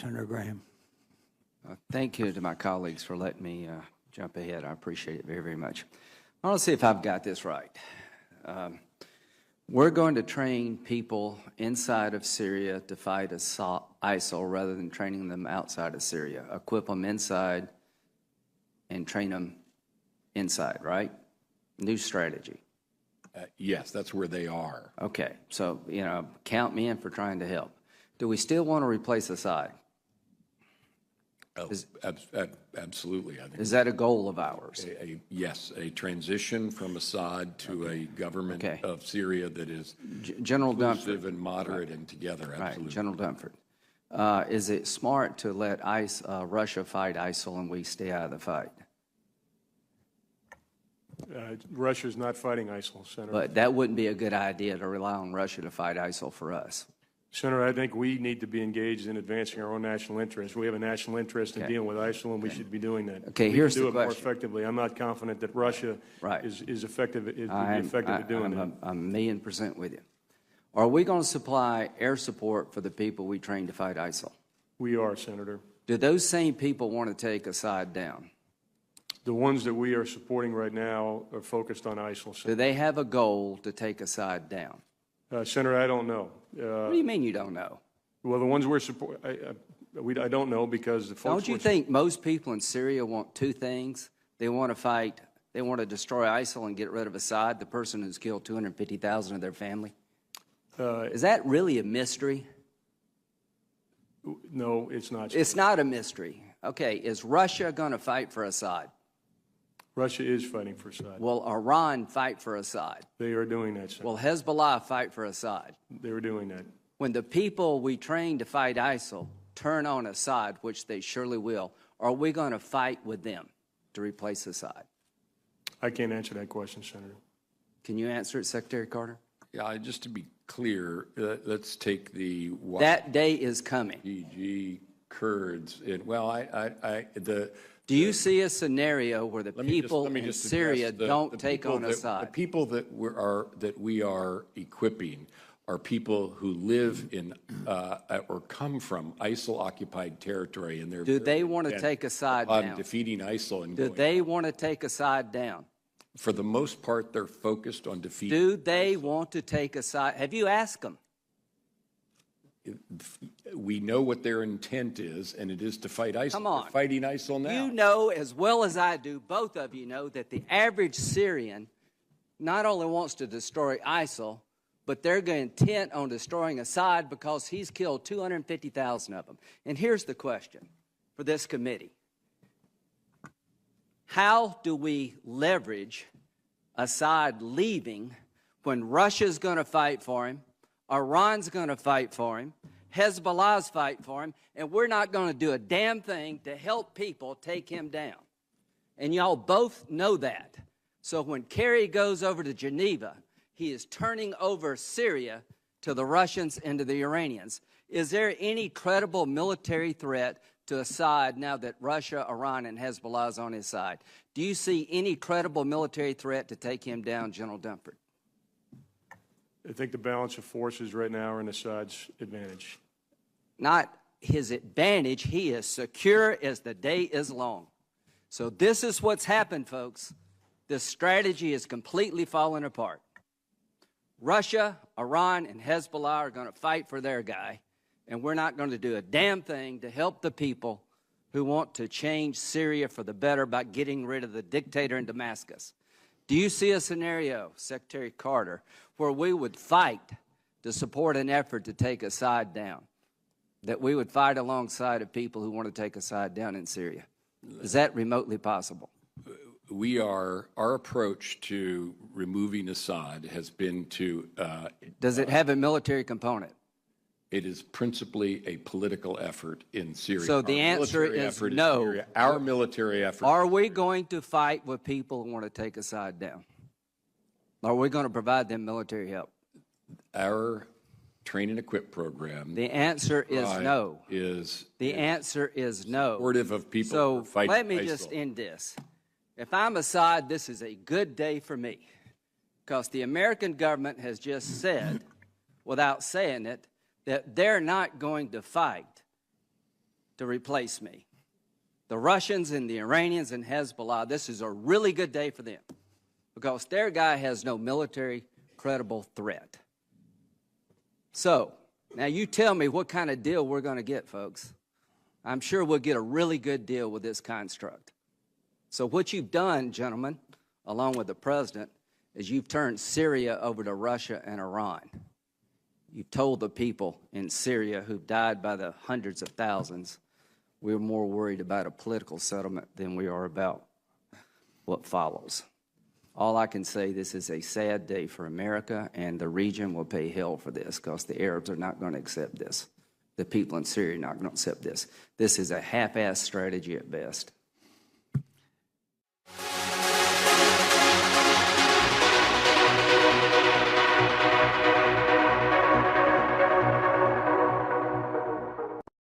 Senator Graham. Thank you to my colleagues for letting me jump ahead. I appreciate it very, very much. I want to see if I've got this right. We're going to train people inside of Syria to fight ISIL rather than training them outside of Syria. Equip them inside and train them inside, right? New strategy. Yes, that's where they are. Okay, so, count me in for trying to help. Do we still want to replace Assad? Absolutely. I think is that a goal of ours? Yes, a transition from Assad to a government of Syria that is General inclusive Dunford. And moderate and together. Absolutely. Right, General Dunford. Is it smart to let Russia fight ISIL and we stay out of the fight? Russia's not fighting ISIL, Senator. But that wouldn't be a good idea to rely on Russia to fight ISIL for us. Senator, I think we need to be engaged in advancing our own national interests. We have a national interest in dealing with ISIL, and we should be doing that. Okay, we here's can do the it question. more effectively. I'm not confident that Russia is effective at doing that. I'm 1,000,000% with you. Are we going to supply air support for the people we train to fight ISIL? We are, Senator. Do those same people want to take Assad down? The ones that we are supporting right now are focused on ISIL. Senator. Do they have a goal to take Assad down? Senator, I don't know. What do you mean you don't know? Well, the ones we're supporting, I don't know because the folks. Don't you think most people in Syria want two things? They want to fight, they want to destroy ISIL and get rid of Assad, the person who's killed 250,000 of their family? Is that really a mystery? No, it's not. It's not a mystery. Okay, is Russia going to fight for Assad? Russia is fighting for Assad. Will Iran fight for Assad? They are doing that, Senator. Will Hezbollah fight for Assad? They are doing that. When the people we train to fight ISIL turn on Assad, which they surely will, are we going to fight with them to replace Assad? I can't answer that question, Senator. Can you answer it, Secretary Carter? Yeah, just to be clear, let's take the that day is coming. YPG Kurds. Do you see a scenario where the people in Syria don't take on Assad? The people that we are equipping are people who live in or come from ISIL-occupied territory, and do they want to take Assad down? Defeating ISIL and do they want to take Assad down? For the most part, they're focused on defeating. Do they want to take Assad? Have you asked them? We know what their intent is, and it is to fight ISIL. Come on. They're fighting ISIL now. You know as well as I do, both of you know, that the average Syrian not only wants to destroy ISIL, but they're intent on destroying Assad because he's killed 250,000 of them. And here's the question for this committee. How do we leverage Assad leaving when Russia's going to fight for him, Iran's going to fight for him, Hezbollah's fight for him, and we're not going to do a damn thing to help people take him down? And y'all both know that. So when Kerry goes over to Geneva, he is turning over Syria to the Russians and to the Iranians. Is there any credible military threat to Assad now that Russia, Iran, and Hezbollah is on his side? Do you see any credible military threat to take him down, General Dunford? I think the balance of forces right now are in Assad's advantage. Not his advantage. He is secure as the day is long. So this is what's happened, folks. This strategy is completely falling apart. Russia, Iran, and Hezbollah are going to fight for their guy, and we're not going to do a damn thing to help the people who want to change Syria for the better by getting rid of the dictator in Damascus. Do you see a scenario, Secretary Carter, where we would fight to support an effort to take Assad down, that we would fight alongside of people who want to take Assad down in Syria? Is that remotely possible? Our approach to removing Assad has been to... Does it have a military component? It is principally a political effort in Syria. So the answer is no. Our military effort... Are we going to fight with people who want to take Assad down? Are we going to provide them military help? Our train and equip program... The answer is no. The answer is no. Supportive of people so who fight let me ISIL. just end this. If I'm Assad, this is a good day for me, because the American government has just said, without saying it, that they're not going to fight to replace me. The Russians and the Iranians and Hezbollah, this is a really good day for them because their guy has no military credible threat. So, now you tell me what kind of deal we're going to get, folks. I'm sure we'll get a really good deal with this construct. So what you've done, gentlemen, along with the president, is you've turned Syria over to Russia and Iran. You've told the people in Syria who've died by the hundreds of thousands, we're more worried about a political settlement than we are about what follows. All I can say, this is a sad day for America, and the region will pay hell for this because the Arabs are not going to accept this. The people in Syria are not going to accept this. This is a half-assed strategy at best.